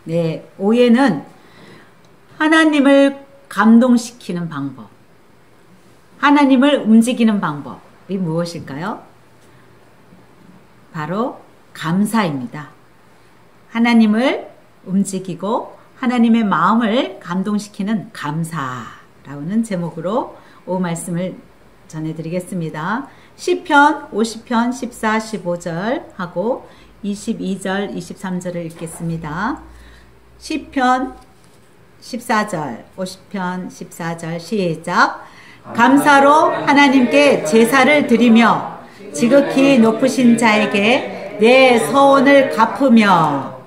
네, 오해는 하나님을 감동시키는 방법, 하나님을 움직이는 방법이 무엇일까요? 바로 감사입니다. 하나님을 움직이고 하나님의 마음을 감동시키는 감사라는 제목으로 오후 말씀을 전해드리겠습니다. 시편 50편 14, 15절 하고 22절, 23절을 읽겠습니다. 시편 14절, 50편 14절 시작. 감사로 하나님께 제사를 드리며 지극히 높으신 자에게 내 서원을 갚으며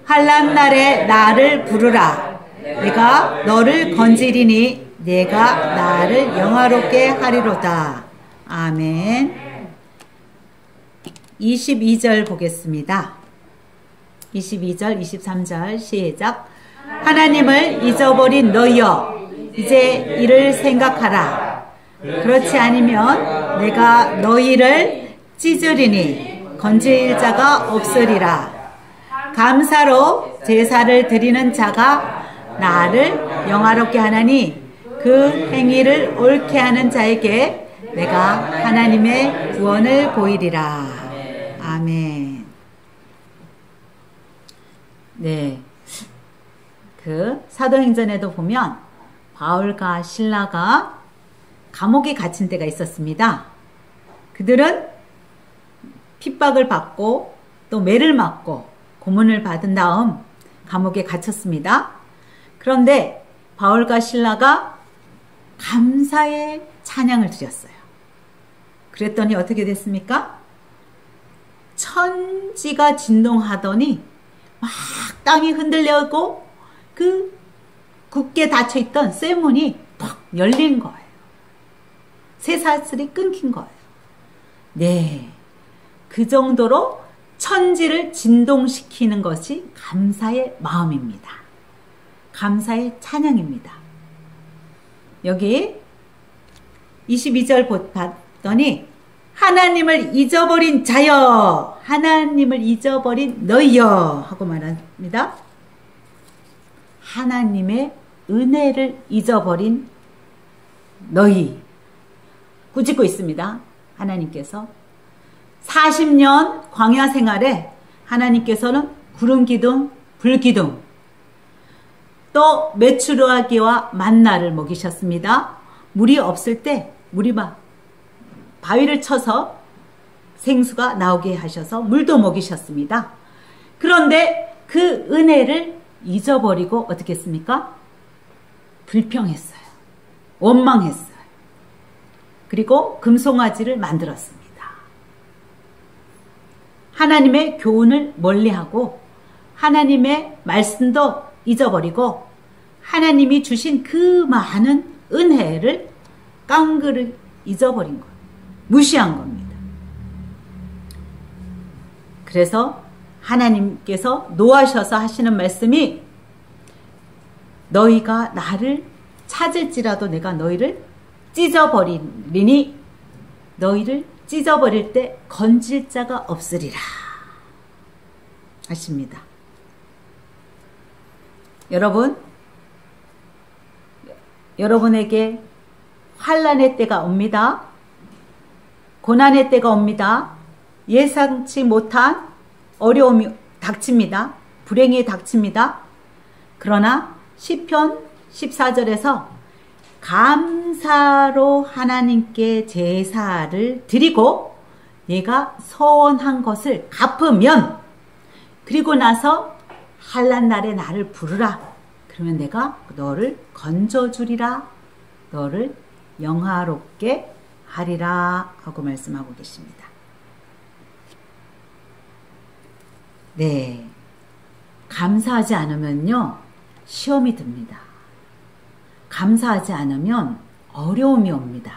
환난 날에 나를 부르라. 내가 너를 건지리니 내가 나를 영화롭게 하리로다. 아멘. 22절 보겠습니다. 22절, 23절 시작. 하나님을 잊어버린 너희여, 이제 이를 생각하라. 그렇지 않으면 내가 너희를 찢으리니 건질 자가 없으리라. 감사로 제사를 드리는 자가 나를 영화롭게 하나니 그 행위를 옳게 하는 자에게 내가 하나님의 구원을 보이리라. 아멘. 네. 그 사도행전에도 보면 바울과 실라가 감옥에 갇힌 때가 있었습니다. 그들은 핍박을 받고 또 매를 맞고 고문을 받은 다음 감옥에 갇혔습니다. 그런데 바울과 실라가 감사의 찬양을 드렸어요. 그랬더니 어떻게 됐습니까? 천지가 진동하더니 막 땅이 흔들려고 그 굳게 닫혀있던 쇠문이 팍 열린 거예요. 쇠사슬이 끊긴 거예요. 네, 그 정도로 천지를 진동시키는 것이 감사의 마음입니다. 감사의 찬양입니다. 여기 22절 봤더니 하나님을 잊어버린 자여, 하나님을 잊어버린 너희여 하고 말합니다. 하나님의 은혜를 잊어버린 너희 꾸짖고 있습니다. 하나님께서 40년 광야 생활에 하나님께서는 구름 기둥, 불 기둥, 또 메추라기와 만나를 먹이셨습니다. 물이 없을 때 바위를 쳐서 생수가 나오게 하셔서 물도 먹이셨습니다. 그런데 그 은혜를 잊어버리고 어떻게 했습니까? 불평했어요. 원망했어요. 그리고 금송아지를 만들었습니다. 하나님의 교훈을 멀리하고 하나님의 말씀도 잊어버리고 하나님이 주신 그 많은 은혜를 깡그리 잊어버린 거예요. 무시한 겁니다. 그래서 하나님께서 노하셔서 하시는 말씀이 너희가 나를 찾을지라도 내가 너희를 찢어버리니 너희를 찢어버릴 때 건질 자가 없으리라 하십니다. 여러분에게 환난의 때가 옵니다. 고난의 때가 옵니다. 예상치 못한 어려움이 닥칩니다. 불행이 닥칩니다. 그러나 시편 14절에서 감사로 하나님께 제사를 드리고 내가 서원한 것을 갚으면 그리고 나서 환난 날에 나를 부르라. 그러면 내가 너를 건져주리라. 너를 영화롭게 하리라 하고 말씀하고 계십니다. 네, 감사하지 않으면요 시험이 듭니다. 감사하지 않으면 어려움이 옵니다.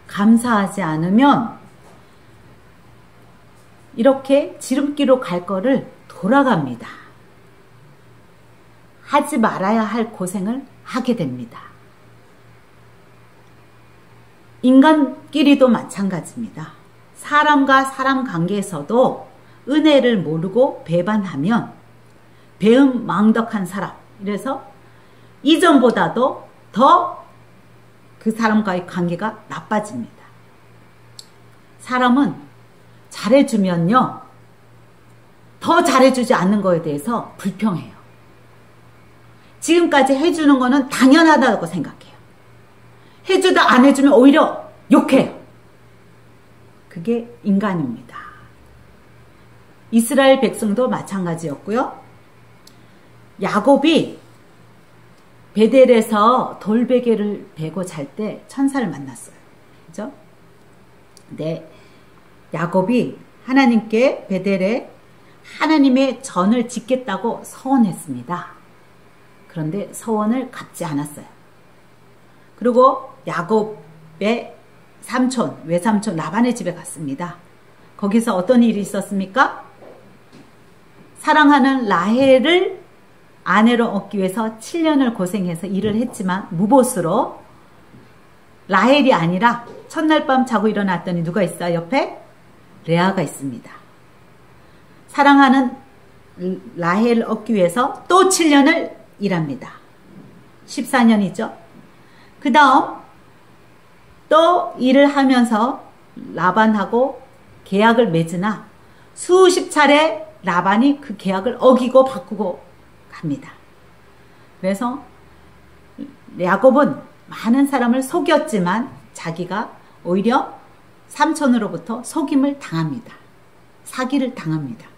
감사하지 않으면 이렇게 지름길로 갈 거를 돌아갑니다. 하지 말아야 할 고생을 하게 됩니다. 인간끼리도 마찬가지입니다. 사람과 사람 관계에서도 은혜를 모르고 배반하면 배은망덕한 사람. 이래서 이전보다도 더 그 사람과의 관계가 나빠집니다. 사람은 잘해주면요, 더 잘해주지 않는 거에 대해서 불평해요. 지금까지 해주는 거는 당연하다고 생각해요. 해주다 안 해주면 오히려 욕해요. 그게 인간입니다. 이스라엘 백성도 마찬가지였고요. 야곱이 베델에서 돌베개를 베고 잘 때 천사를 만났어요. 그죠? 네. 야곱이 하나님께 베델에 하나님의 전을 짓겠다고 서원했습니다. 그런데 서원을 갚지 않았어요. 그리고 야곱의 삼촌, 외삼촌 라반의 집에 갔습니다. 거기서 어떤 일이 있었습니까? 사랑하는 라헬을 아내로 얻기 위해서 7년을 고생해서 일을 했지만 무보수로 라헬이 아니라 첫날 밤 자고 일어났더니 누가 있어요? 옆에 레아가 있습니다. 사랑하는 라헬을 얻기 위해서 또 7년을 일합니다. 14년이죠. 그 다음 또 일을 하면서 라반하고 계약을 맺으나 수십 차례 라반이 그 계약을 어기고 바꾸고 합니다. 그래서 야곱은 많은 사람을 속였지만 자기가 오히려 삼촌으로부터 속임을 당합니다. 사기를 당합니다.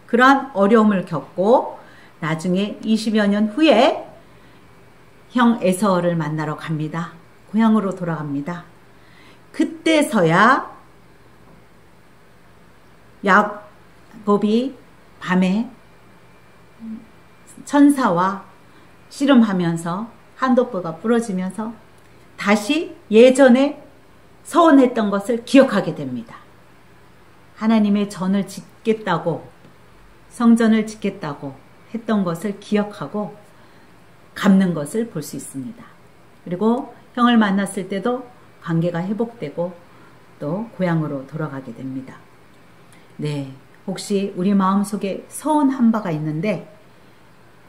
그러한 어려움을 겪고 나중에 20여 년 후에 형 에서를 만나러 갑니다. 고향으로 돌아갑니다. 그때서야 야곱이 밤에 천사와 씨름하면서 한돋보가 부러지면서 다시 예전에 서원했던 것을 기억하게 됩니다. 하나님의 전을 짓겠다고, 성전을 짓겠다고 했던 것을 기억하고 갚는 것을 볼 수 있습니다. 그리고 형을 만났을 때도 관계가 회복되고 또 고향으로 돌아가게 됩니다. 네, 혹시 우리 마음속에 서운한 바가 있는데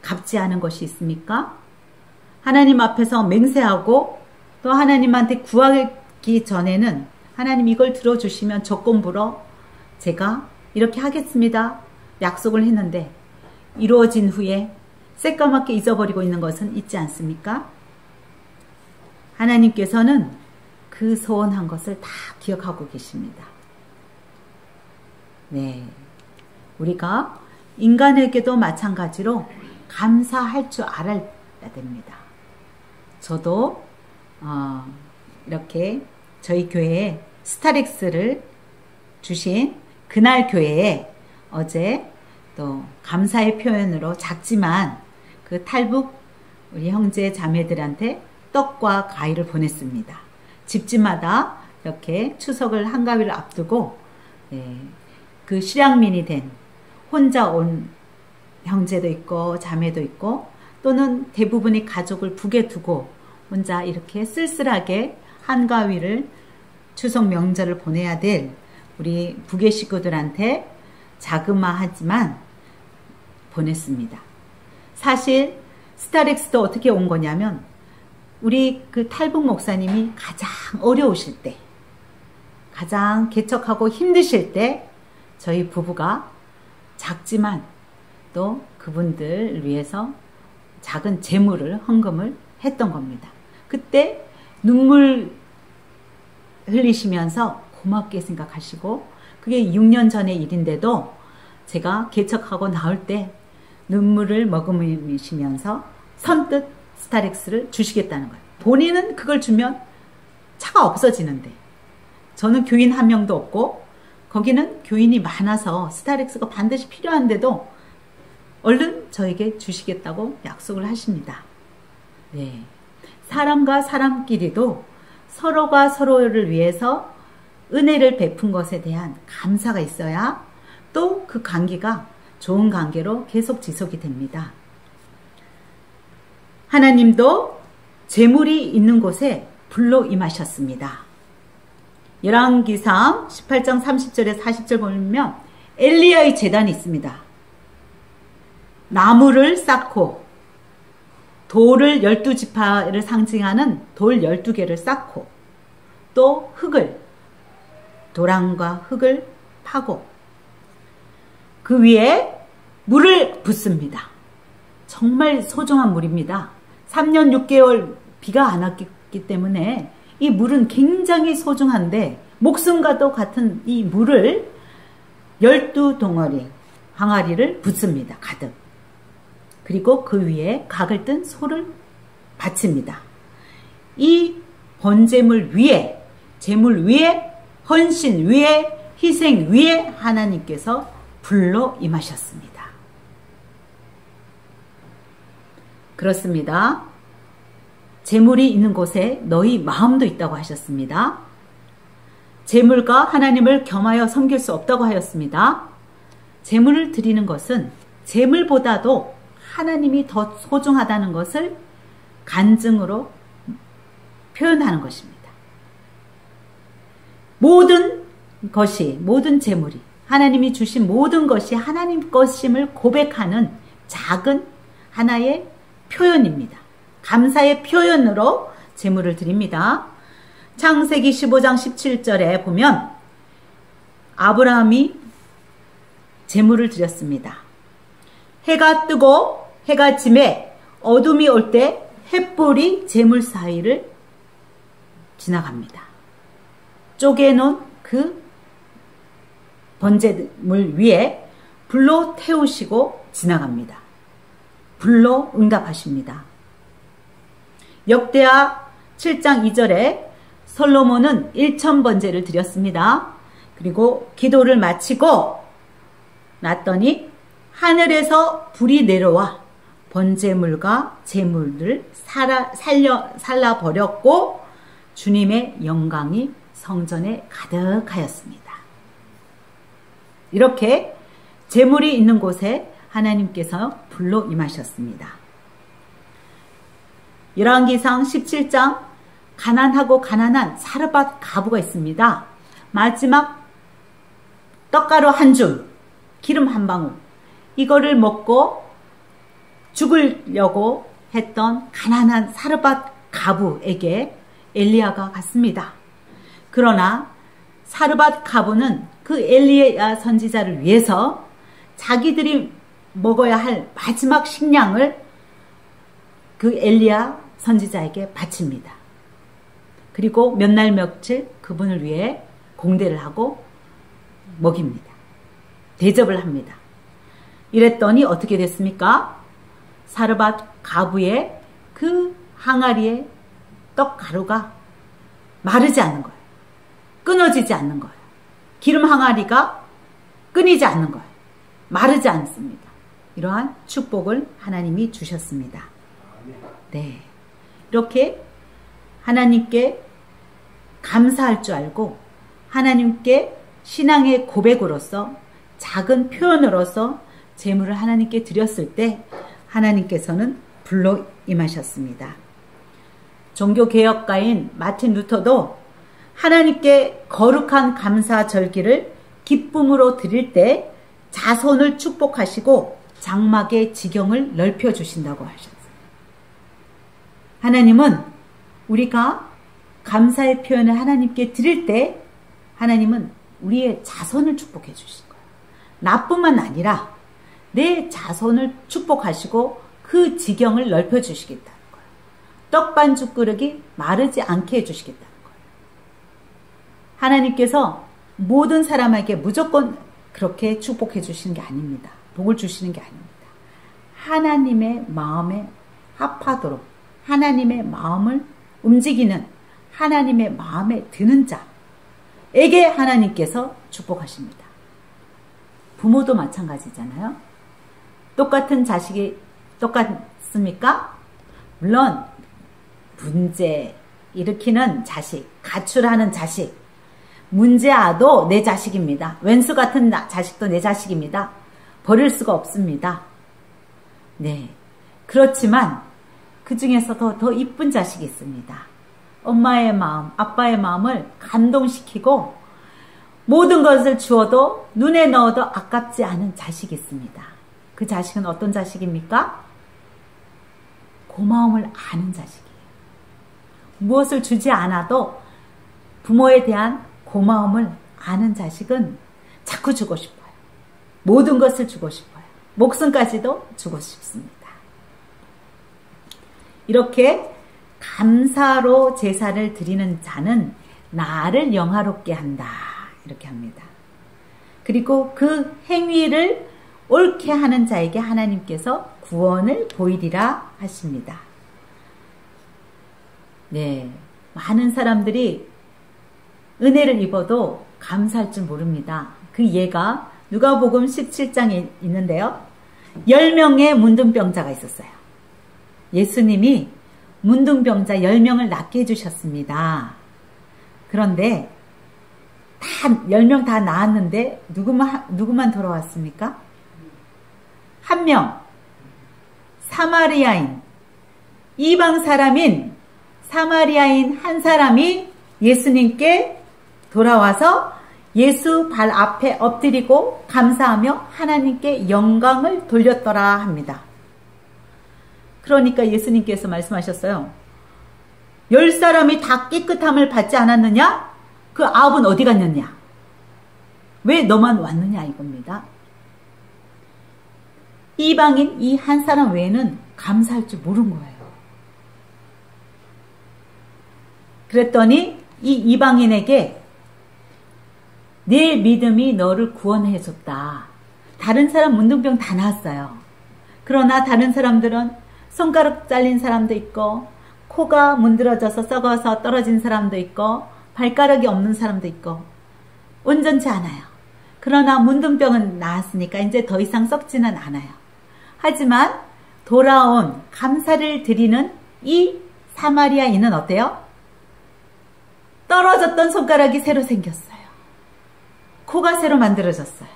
갚지 않은 것이 있습니까? 하나님 앞에서 맹세하고 또 하나님한테 구하기 전에는 하나님 이걸 들어주시면 조건부로 제가 이렇게 하겠습니다. 약속을 했는데 이루어진 후에 새까맣게 잊어버리고 있는 것은 있지 않습니까? 하나님께서는 그 소원한 것을 다 기억하고 계십니다. 네, 우리가 인간에게도 마찬가지로 감사할 줄 알아야 됩니다. 저도 이렇게 저희 교회에 스타렉스를 주신 그날 교회에 어제 또 감사의 표현으로 작지만 그 탈북 우리 형제 자매들한테 떡과 과일을 보냈습니다. 집집마다 이렇게 추석을 한가위를 앞두고 그 실향민이 된 혼자 온 형제도 있고 자매도 있고 또는 대부분의 가족을 북에 두고 혼자 이렇게 쓸쓸하게 한가위를 추석 명절을 보내야 될 우리 북의 식구들한테 자그마하지만 보냈습니다. 사실 스타렉스도 어떻게 온 거냐면 우리 그 탈북 목사님이 가장 어려우실 때, 가장 개척하고 힘드실 때 저희 부부가 작지만 또 그분들 위해서 작은 재물을 헌금을 했던 겁니다. 그때 눈물 흘리시면서 고맙게 생각하시고 그게 6년 전의 일인데도 제가 개척하고 나올 때 눈물을 머금으시면서 선뜻 스타렉스를 주시겠다는 거예요. 본인은 그걸 주면 차가 없어지는데 저는 교인 한 명도 없고 거기는 교인이 많아서 스타렉스가 반드시 필요한데도 얼른 저에게 주시겠다고 약속을 하십니다. 네, 사람과 사람끼리도 서로가 서로를 위해서 은혜를 베푼 것에 대한 감사가 있어야 또 그 관계가 좋은 관계로 계속 지속이 됩니다. 하나님도 재물이 있는 곳에 불로 임하셨습니다. 열왕기상 18장 30절에 40절 보면 엘리야의 제단이 있습니다. 나무를 쌓고 돌을 12지파를 상징하는 돌 12개를 쌓고 또 흙을 도랑과 흙을 파고 그 위에 물을 붓습니다. 정말 소중한 물입니다. 3년 6개월 비가 안 왔기 때문에 이 물은 굉장히 소중한데 목숨과도 같은 이 물을 12덩어리 항아리를 붓습니다. 가득. 그리고 그 위에 각을 뜬 소를 바칩니다. 이 번제물 위에, 제물 위에, 헌신 위에, 희생 위에 하나님께서 불로 임하셨습니다. 그렇습니다. 제물이 있는 곳에 너희 마음도 있다고 하셨습니다. 제물과 하나님을 겸하여 섬길 수 없다고 하였습니다. 제물을 드리는 것은 제물보다도 하나님이 더 소중하다는 것을 간증으로 표현하는 것입니다. 모든 것이, 모든 제물이, 하나님이 주신 모든 것이 하나님 것임을 고백하는 작은 하나의 표현입니다. 감사의 표현으로 제물을 드립니다. 창세기 15장 17절에 보면 아브라함이 제물을 드렸습니다. 해가 뜨고 해가 지매 어둠이 올 때 횃불이 제물 사이를 지나갑니다. 쪼개놓은 그 번제물 위에 불로 태우시고 지나갑니다. 불로 응답하십니다. 역대하 7장 2절에 솔로몬은 1000번제를 드렸습니다. 그리고 기도를 마치고 났더니 하늘에서 불이 내려와 번제물과 제물을 살라버렸고 주님의 영광이 성전에 가득하였습니다. 이렇게 제물이 있는 곳에 하나님께서 불로 임하셨습니다. 열왕기상 17장 가난하고 가난한 사르밧 가부가 있습니다. 마지막 떡가루 한 줌, 기름 한 방울 이거를 먹고 죽으려고 했던 가난한 사르밧 가부에게 엘리야가 갔습니다. 그러나 사르밧 가부는 그 엘리야 선지자를 위해서 자기들이 먹어야 할 마지막 식량을 그 엘리야 선지자에게 바칩니다. 그리고 몇 날 며칠 그분을 위해 공대를 하고 먹입니다. 대접을 합니다. 이랬더니 어떻게 됐습니까? 사르밧 가부의 그 항아리에 떡가루가 마르지 않는 거예요. 끊어지지 않는 거예요. 기름 항아리가 끊이지 않는 거예요. 마르지 않습니다. 이러한 축복을 하나님이 주셨습니다. 네, 이렇게 하나님께 감사할 줄 알고 하나님께 신앙의 고백으로서 작은 표현으로서 제물을 하나님께 드렸을 때 하나님께서는 불로 임하셨습니다. 종교개혁가인 마틴 루터도 하나님께 거룩한 감사 절기를 기쁨으로 드릴 때 자손을 축복하시고 장막의 지경을 넓혀주신다고 하셨어요. 하나님은 우리가 감사의 표현을 하나님께 드릴 때 하나님은 우리의 자손을 축복해 주신 거예요. 나뿐만 아니라 내 자손을 축복하시고 그 지경을 넓혀주시겠다는 거예요. 떡반죽 그릇이 마르지 않게 해주시겠다는 거예요. 하나님께서 모든 사람에게 무조건 그렇게 축복해 주시는 게 아닙니다. 복을 주시는 게 아닙니다. 하나님의 마음에 합하도록 하나님의 마음을 움직이는 하나님의 마음에 드는 자에게 하나님께서 축복하십니다. 부모도 마찬가지잖아요. 똑같은 자식이 똑같습니까? 물론 문제 일으키는 자식, 가출하는 자식, 문제아도 내 자식입니다. 왼수 같은 자식도 내 자식입니다. 버릴 수가 없습니다. 네, 그렇지만 그 중에서도 더 이쁜 자식이 있습니다. 엄마의 마음, 아빠의 마음을 감동시키고 모든 것을 주어도 눈에 넣어도 아깝지 않은 자식이 있습니다. 그 자식은 어떤 자식입니까? 고마움을 아는 자식이에요. 무엇을 주지 않아도 부모에 대한 고마움을 아는 자식은 자꾸 주고 싶어요. 모든 것을 주고 싶어요. 목숨까지도 주고 싶습니다. 이렇게 감사로 제사를 드리는 자는 나를 영화롭게 한다. 이렇게 합니다. 그리고 그 행위를 옳게 하는 자에게 하나님께서 구원을 보이리라 하십니다. 네, 많은 사람들이 은혜를 입어도 감사할 줄 모릅니다. 그 예가 누가복음 17장에 있는데요. 10명의 문둥병자가 있었어요. 예수님이 문둥병자 10명을 낫게 해주셨습니다. 그런데 10명 다 나았는데 누구만 돌아왔습니까? 한 명, 사마리아인, 이방 사람인 사마리아인 한 사람이 예수님께 돌아와서 예수 발 앞에 엎드리고 감사하며 하나님께 영광을 돌렸더라 합니다. 그러니까 예수님께서 말씀하셨어요. 10사람이 다 깨끗함을 받지 않았느냐? 그 9은 어디 갔느냐? 왜 너만 왔느냐 이겁니다. 이방인 이 한 사람 외에는 감사할 줄 모른 거예요. 그랬더니 이 이방인에게 내 믿음이 너를 구원해줬다. 다른 사람 문둥병 다 나았어요. 그러나 다른 사람들은 손가락 잘린 사람도 있고 코가 문드러져서 썩어서 떨어진 사람도 있고 발가락이 없는 사람도 있고 온전치 않아요. 그러나 문둥병은 나았으니까 이제 더 이상 썩지는 않아요. 하지만 돌아온 감사를 드리는 이 사마리아인은 어때요? 떨어졌던 손가락이 새로 생겼어요. 코가 새로 만들어졌어요.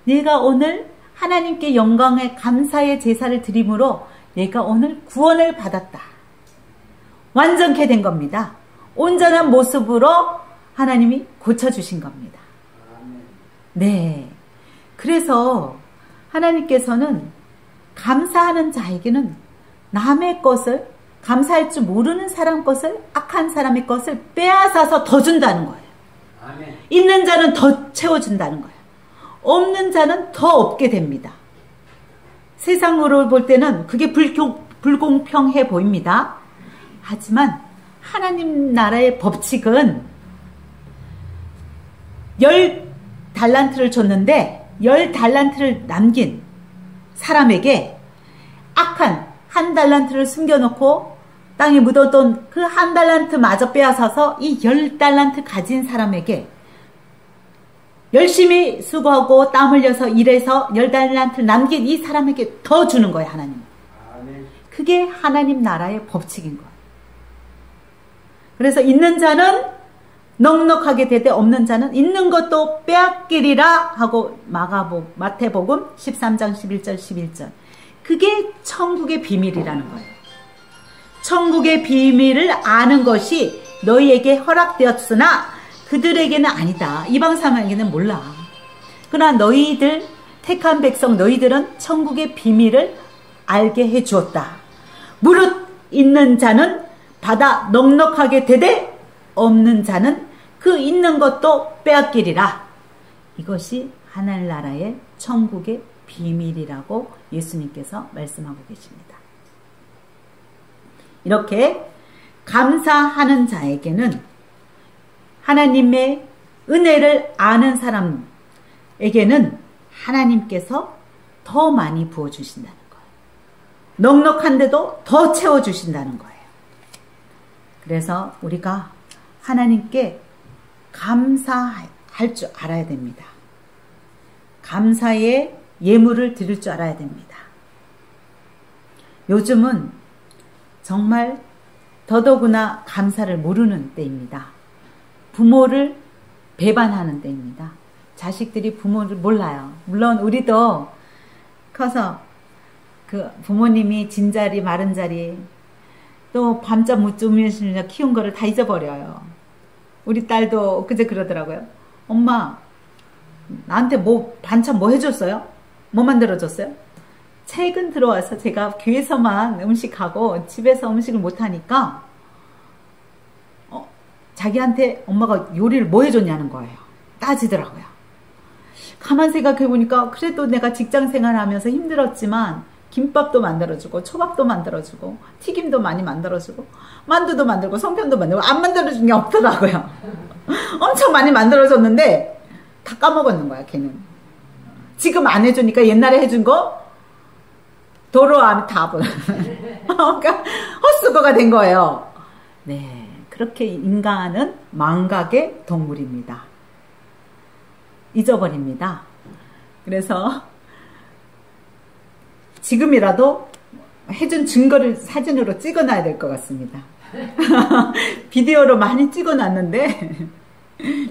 내가 오늘 하나님께 영광의 감사의 제사를 드림으로 내가 오늘 구원을 받았다. 완전케 된 겁니다. 온전한 모습으로 하나님이 고쳐주신 겁니다. 네. 그래서 하나님께서는 감사하는 자에게는 남의 것을, 감사할 줄 모르는 사람 것을, 악한 사람의 것을 빼앗아서 더 준다는 거예요. 아멘. 있는 자는 더 채워준다는 거예요. 없는 자는 더 없게 됩니다. 세상으로 볼 때는 그게 불공평해 보입니다. 하지만 하나님 나라의 법칙은 10달란트를 줬는데 10달란트를 남긴 사람에게 악한 1달란트를 숨겨놓고 땅에 묻어둔 그 1달란트 마저 빼앗아서 이 10달란트 가진 사람에게 열심히 수고하고 땀 흘려서 일해서 10달란트를 남긴 이 사람에게 더 주는 거예요, 하나님. 그게 하나님 나라의 법칙인 거예요. 그래서 있는 자는 넉넉하게 되되 없는 자는 있는 것도 빼앗기리라 하고 마태복음 13장 11절 11절. 그게 천국의 비밀이라는 거예요. 천국의 비밀을 아는 것이 너희에게 허락되었으나 그들에게는 아니다. 이방 사람에게는 몰라. 그러나 너희들 택한 백성 너희들은 천국의 비밀을 알게 해 주었다. 무릇 있는 자는 받아 넉넉하게 되되 없는 자는 그 있는 것도 빼앗기리라. 이것이 하늘나라의 천국의 비밀이라고 예수님께서 말씀하고 계십니다. 이렇게 감사하는 자에게는 하나님의 은혜를 아는 사람에게는 하나님께서 더 많이 부어주신다는 거예요. 넉넉한데도 더 채워주신다는 거예요. 그래서 우리가 하나님께 감사할 줄 알아야 됩니다. 감사의 예물을 드릴 줄 알아야 됩니다. 요즘은 정말 더더구나 감사를 모르는 때입니다. 부모를 배반하는 때입니다. 자식들이 부모를 몰라요. 물론 우리도 커서 그 부모님이 진자리 마른 자리 또 밤잠 못 주무시면서 키운 거를 다 잊어버려요. 우리 딸도 그제 그러더라고요. 엄마 나한테 뭐 반찬 뭐 해줬어요? 뭐 만들어줬어요? 최근 들어와서 제가 교회에서만 음식하고 집에서 음식을 못하니까 자기한테 엄마가 요리를 뭐 해줬냐는 거예요. 따지더라고요. 가만 생각해보니까 그래도 내가 직장생활하면서 힘들었지만 김밥도 만들어주고 초밥도 만들어주고 튀김도 많이 만들어주고 만두도 만들고 송편도 만들고 안 만들어준 게 없더라고요. 엄청 많이 만들어줬는데 다 까먹었는 거야 걔는. 지금 안 해주니까 옛날에 해준 거 도로암 답은 그러니까 헛수고가 된 거예요. 네, 그렇게 인간은 망각의 동물입니다. 잊어버립니다. 그래서 지금이라도 해준 증거를 사진으로 찍어놔야 될 것 같습니다. 비디오로 많이 찍어놨는데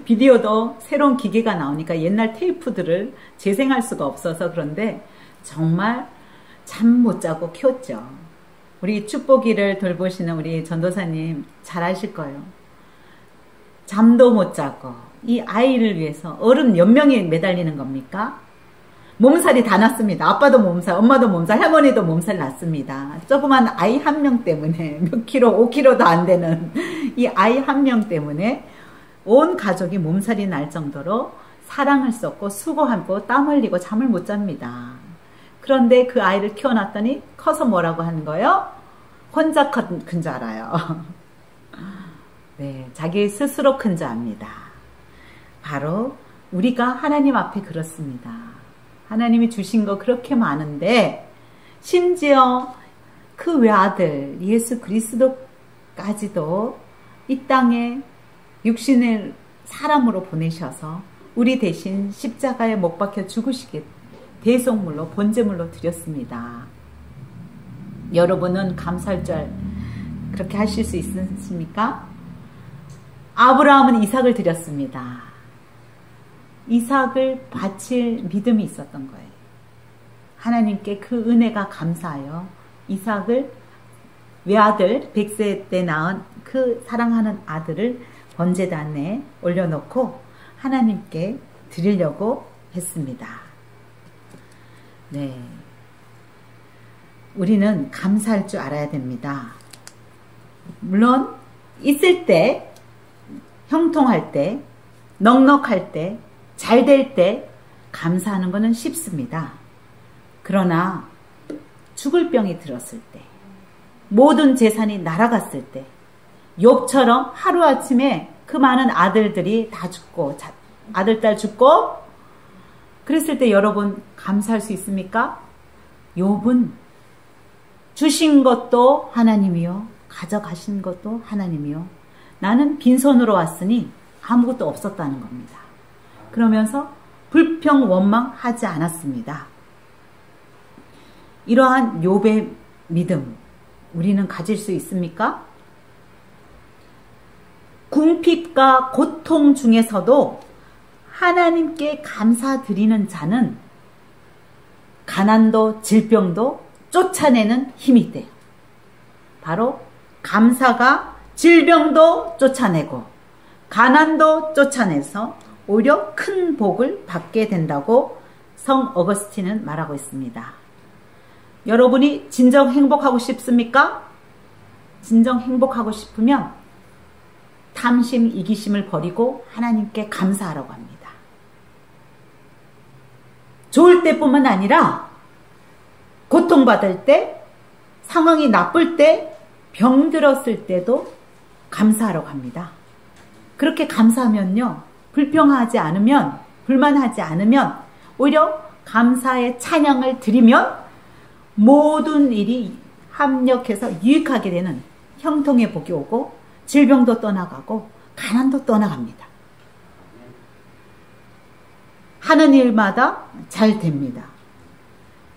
비디오도 새로운 기계가 나오니까 옛날 테이프들을 재생할 수가 없어서 그런데 정말 잠 못 자고 키웠죠. 우리 축복이를 돌보시는 우리 전도사님 잘 아실 거예요. 잠도 못 자고 이 아이를 위해서 어른 몇 명이 매달리는 겁니까? 몸살이 다 났습니다. 아빠도 몸살, 엄마도 몸살, 할머니도 몸살 났습니다. 조그만 아이 한 명 때문에 몇 킬로, 5킬로도 안 되는 이 아이 한 명 때문에 온 가족이 몸살이 날 정도로 사랑을 쏟고 수고하고 땀 흘리고 잠을 못 잡니다. 그런데 그 아이를 키워놨더니 커서 뭐라고 하는 거예요? 혼자 큰 줄 알아요. 네, 자기 스스로 큰 줄 압니다. 바로 우리가 하나님 앞에 그렇습니다. 하나님이 주신 거 그렇게 많은데 심지어 그 외아들 예수 그리스도까지도 이 땅에 육신을 사람으로 보내셔서 우리 대신 십자가에 못 박혀 죽으시게 대속물로 번제물로 드렸습니다. 여러분은 감사할 줄 그렇게 하실 수 있습니까? 아브라함은 이삭을 드렸습니다. 이삭을 바칠 믿음이 있었던 거예요. 하나님께 그 은혜가 감사하여 이삭을 외아들 100세 때 낳은 그 사랑하는 아들을 번제단에 올려놓고 하나님께 드리려고 했습니다. 네, 우리는 감사할 줄 알아야 됩니다. 물론 있을 때, 형통할 때, 넉넉할 때, 잘 될 때 감사하는 것은 쉽습니다. 그러나 죽을 병이 들었을 때, 모든 재산이 날아갔을 때, 욥처럼 하루아침에 그 많은 아들들이 다 죽고 아들, 딸 죽고 그랬을 때 여러분 감사할 수 있습니까? 욥은 주신 것도 하나님이요, 가져가신 것도 하나님이요, 나는 빈손으로 왔으니 아무것도 없었다는 겁니다. 그러면서 불평 원망하지 않았습니다. 이러한 욥의 믿음 우리는 가질 수 있습니까? 궁핍과 고통 중에서도 하나님께 감사드리는 자는 가난도 질병도 쫓아내는 힘이 있대요. 바로 감사가 질병도 쫓아내고 가난도 쫓아내서 오히려 큰 복을 받게 된다고 성 어거스틴은 말하고 있습니다. 여러분이 진정 행복하고 싶습니까? 진정 행복하고 싶으면 탐심, 이기심을 버리고 하나님께 감사하라고 합니다. 좋을 때뿐만 아니라 고통받을 때, 상황이 나쁠 때, 병들었을 때도 감사하라고 합니다. 그렇게 감사하면요, 불평하지 않으면, 불만하지 않으면 오히려 감사의 찬양을 드리면 모든 일이 합력해서 유익하게 되는 형통의 복이 오고 질병도 떠나가고 가난도 떠나갑니다. 하는 일마다 잘 됩니다.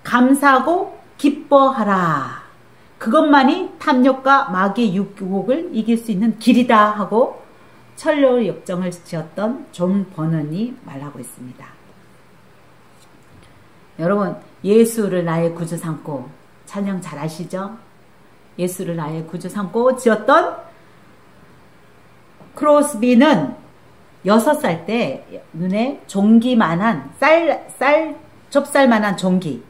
감사하고 기뻐하라. 그것만이 탐욕과 마귀의 유혹을 이길 수 있는 길이다 하고 철로 역정을 지었던 존 버넌이 말하고 있습니다. 여러분, 예수를 나의 구주 삼고 찬양 잘 아시죠? 예수를 나의 구주 삼고 지었던 크로스비는 6살 때 눈에 종기만한 좁쌀만한 종기,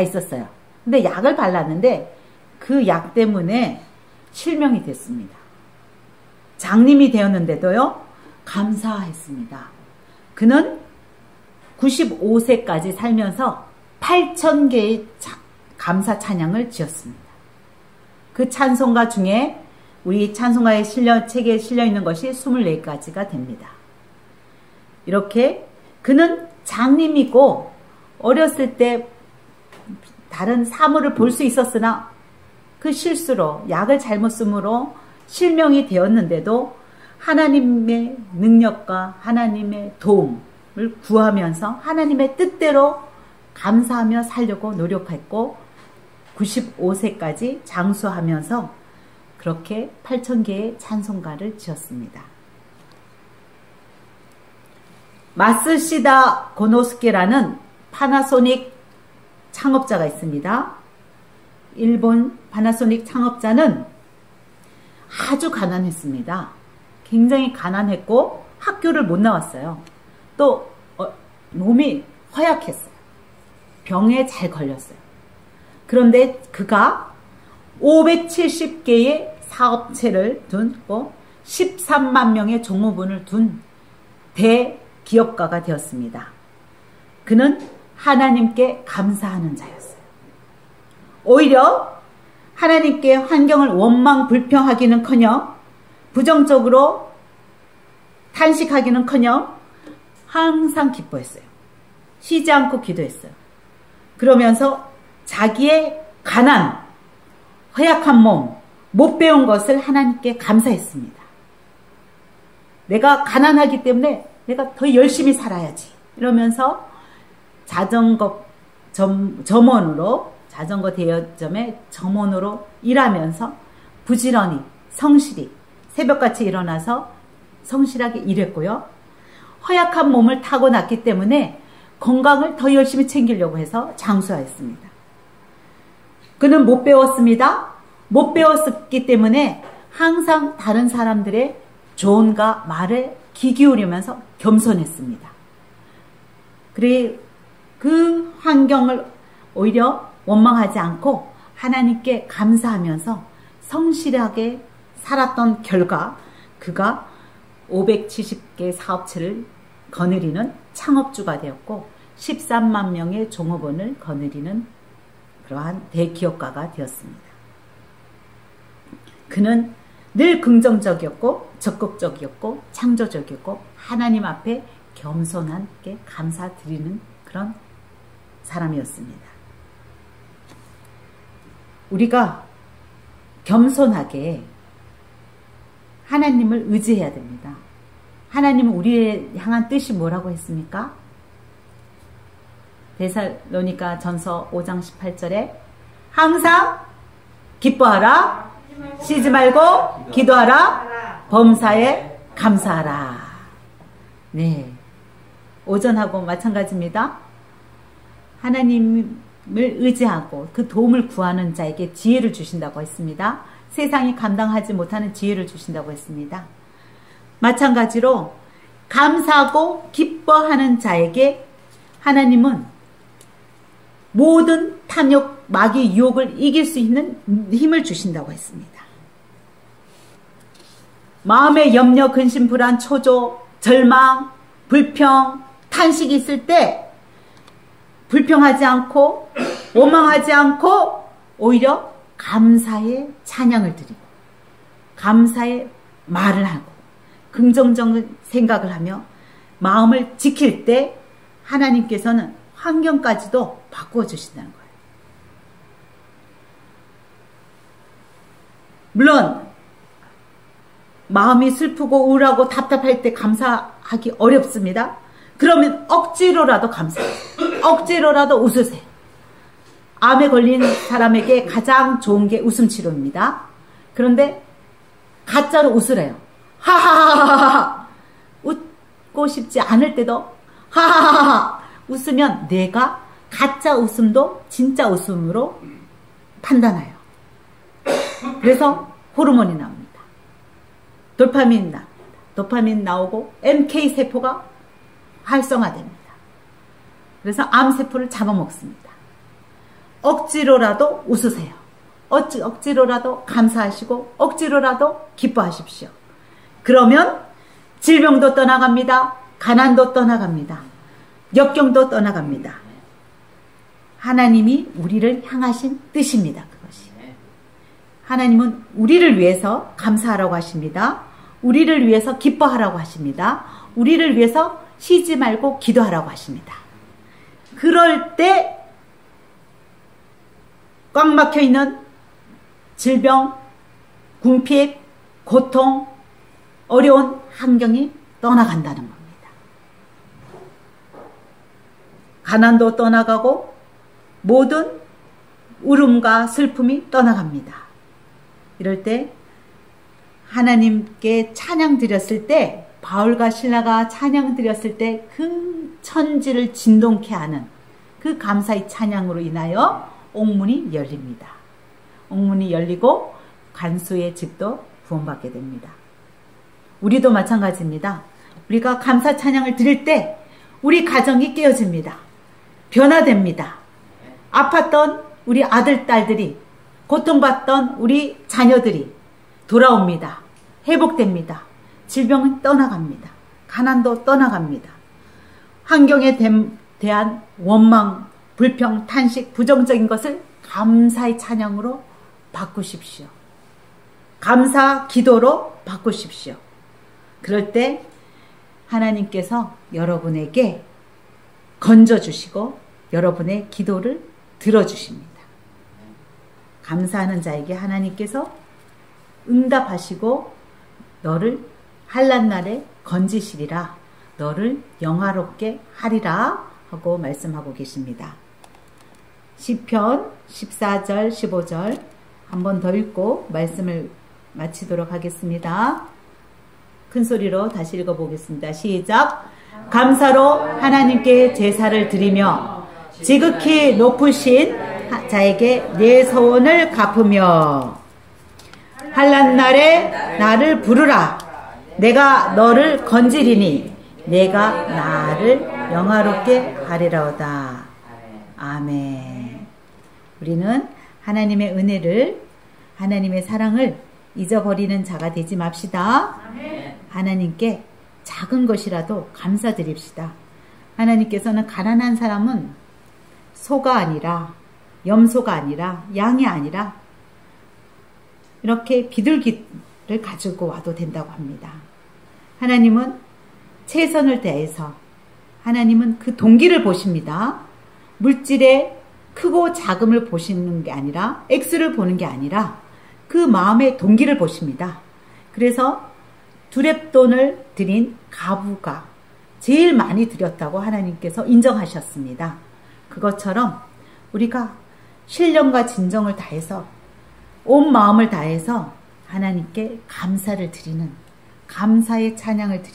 있었어요. 근데 약을 발랐는데 그 약 때문에 실명이 됐습니다. 장님이 되었는데도요, 감사했습니다. 그는 95세까지 살면서 8,000개의 감사 찬양을 지었습니다. 그 찬송가 중에 우리 찬송가의 책에 실려있는 것이 24가지가 됩니다. 이렇게 그는 장님이고 어렸을 때 다른 사물을 볼 수 있었으나 그 실수로 약을 잘못 쓰므로 실명이 되었는데도 하나님의 능력과 하나님의 도움을 구하면서 하나님의 뜻대로 감사하며 살려고 노력했고 95세까지 장수하면서 그렇게 8,000개의 찬송가를 지었습니다. 마쓰시다 고노스케라는 파나소닉 창업자가 있습니다. 일본 파나소닉 창업자는 아주 가난했습니다. 굉장히 가난했고 학교를 못 나왔어요. 또 몸이 허약했어요. 병에 잘 걸렸어요. 그런데 그가 570개의 사업체를 둔 13만 명의 종업원을 둔 대기업가가 되었습니다. 그는 하나님께 감사하는 자였어요. 오히려 하나님께 환경을 원망 불평하기는커녕 부정적으로 탄식하기는커녕 항상 기뻐했어요. 쉬지 않고 기도했어요. 그러면서 자기의 가난, 허약한 몸, 못 배운 것을 하나님께 감사했습니다. 내가 가난하기 때문에 내가 더 열심히 살아야지. 이러면서 자전거 점원으로, 자전거 대여점의 점원으로 일하면서 부지런히 성실히 새벽같이 일어나서 성실하게 일했고요. 허약한 몸을 타고났기 때문에 건강을 더 열심히 챙기려고 해서 장수하였습니다. 그는 못 배웠습니다. 못 배웠기 때문에 항상 다른 사람들의 조언과 말에 귀 기울이면서 겸손했습니다. 그래 그 환경을 오히려 원망하지 않고 하나님께 감사하면서 성실하게 살았던 결과 그가 570개 사업체를 거느리는 창업주가 되었고 13만 명의 종업원을 거느리는 그러한 대기업가가 되었습니다. 그는 늘 긍정적이었고 적극적이었고 창조적이었고 하나님 앞에 겸손하게 감사드리는 그런 사람이었습니다. 우리가 겸손하게 하나님을 의지해야 됩니다. 하나님은 우리에 향한 뜻이 뭐라고 했습니까? 데살로니가 전서 5장 18절에 항상 기뻐하라, 쉬지 말고 기도하라, 범사에 감사하라. 네, 오전하고 마찬가지입니다. 하나님을 의지하고 그 도움을 구하는 자에게 지혜를 주신다고 했습니다. 세상이 감당하지 못하는 지혜를 주신다고 했습니다. 마찬가지로 감사하고 기뻐하는 자에게 하나님은 모든 탐욕, 마귀 유혹을 이길 수 있는 힘을 주신다고 했습니다. 마음의 염려, 근심, 불안, 초조, 절망, 불평, 탄식이 있을 때 불평하지 않고 원망하지 않고 오히려 감사의 찬양을 드리고 감사의 말을 하고 긍정적인 생각을 하며 마음을 지킬 때 하나님께서는 환경까지도 바꾸어 주신다는 거예요. 물론 마음이 슬프고 우울하고 답답할 때 감사하기 어렵습니다. 그러면 억지로라도 감사해요. 억지로라도 웃으세요. 암에 걸린 사람에게 가장 좋은 게 웃음 치료입니다. 그런데 가짜로 웃으래요. 하하하하하. 웃고 싶지 않을 때도 하하하하. 웃으면 뇌가 가짜 웃음도 진짜 웃음으로 판단해요. 그래서 호르몬이 나옵니다. 도파민이 나옵니다. 도파민 나오고 NK세포가 활성화됩니다. 그래서 암세포를 잡아먹습니다. 억지로라도 웃으세요. 억지로라도 감사하시고 억지로라도 기뻐하십시오. 그러면 질병도 떠나갑니다. 가난도 떠나갑니다. 역경도 떠나갑니다. 하나님이 우리를 향하신 뜻입니다. 그것이. 하나님은 우리를 위해서 감사하라고 하십니다. 우리를 위해서 기뻐하라고 하십니다. 우리를 위해서 쉬지 말고 기도하라고 하십니다. 그럴 때 꽉 막혀있는 질병, 궁핍, 고통, 어려운 환경이 떠나간다는 겁니다. 가난도 떠나가고 모든 울음과 슬픔이 떠나갑니다. 이럴 때 하나님께 찬양 드렸을 때, 바울과 실라가 찬양 드렸을 때 그 천지를 진동케 하는 그 감사의 찬양으로 인하여 옥문이 열립니다. 옥문이 열리고 간수의 집도 구원받게 됩니다. 우리도 마찬가지입니다. 우리가 감사 찬양을 드릴 때 우리 가정이 깨어집니다. 변화됩니다. 아팠던 우리 아들, 딸들이, 고통받던 우리 자녀들이 돌아옵니다. 회복됩니다. 질병은 떠나갑니다. 가난도 떠나갑니다. 환경에 대한 원망, 불평, 탄식, 부정적인 것을 감사의 찬양으로 바꾸십시오. 감사 기도로 바꾸십시오. 그럴 때 하나님께서 여러분에게 건져주시고 여러분의 기도를 들어주십니다. 감사하는 자에게 하나님께서 응답하시고 너를 환난 날에 건지시리라, 너를 영화롭게 하리라 하고 말씀하고 계십니다. 시편 14절 15절 한 번 더 읽고 말씀을 마치도록 하겠습니다. 큰 소리로 다시 읽어보겠습니다. 시작. 감사로 하나님께 제사를 드리며 지극히 높으신 자에게 내 소원을 갚으며 환난 날에 나를 부르라. 내가 너를 건지리니 내가 나를 영화롭게 하리라오다. 아멘. 우리는 하나님의 은혜를, 하나님의 사랑을 잊어버리는 자가 되지 맙시다. 하나님께 작은 것이라도 감사드립시다. 하나님께서는 가난한 사람은 소가 아니라, 염소가 아니라, 양이 아니라 이렇게 비둘기를 가지고 와도 된다고 합니다. 하나님은 최선을 다해서, 하나님은 그 동기를 보십니다. 물질의 크고 작음을 보시는 게 아니라, 액수를 보는 게 아니라 그 마음의 동기를 보십니다. 그래서 두렙돈을 드린 가부가 제일 많이 드렸다고 하나님께서 인정하셨습니다. 그것처럼 우리가 신령과 진정을 다해서, 온 마음을 다해서 하나님께 감사를 드리는, 감사의 찬양을 드리는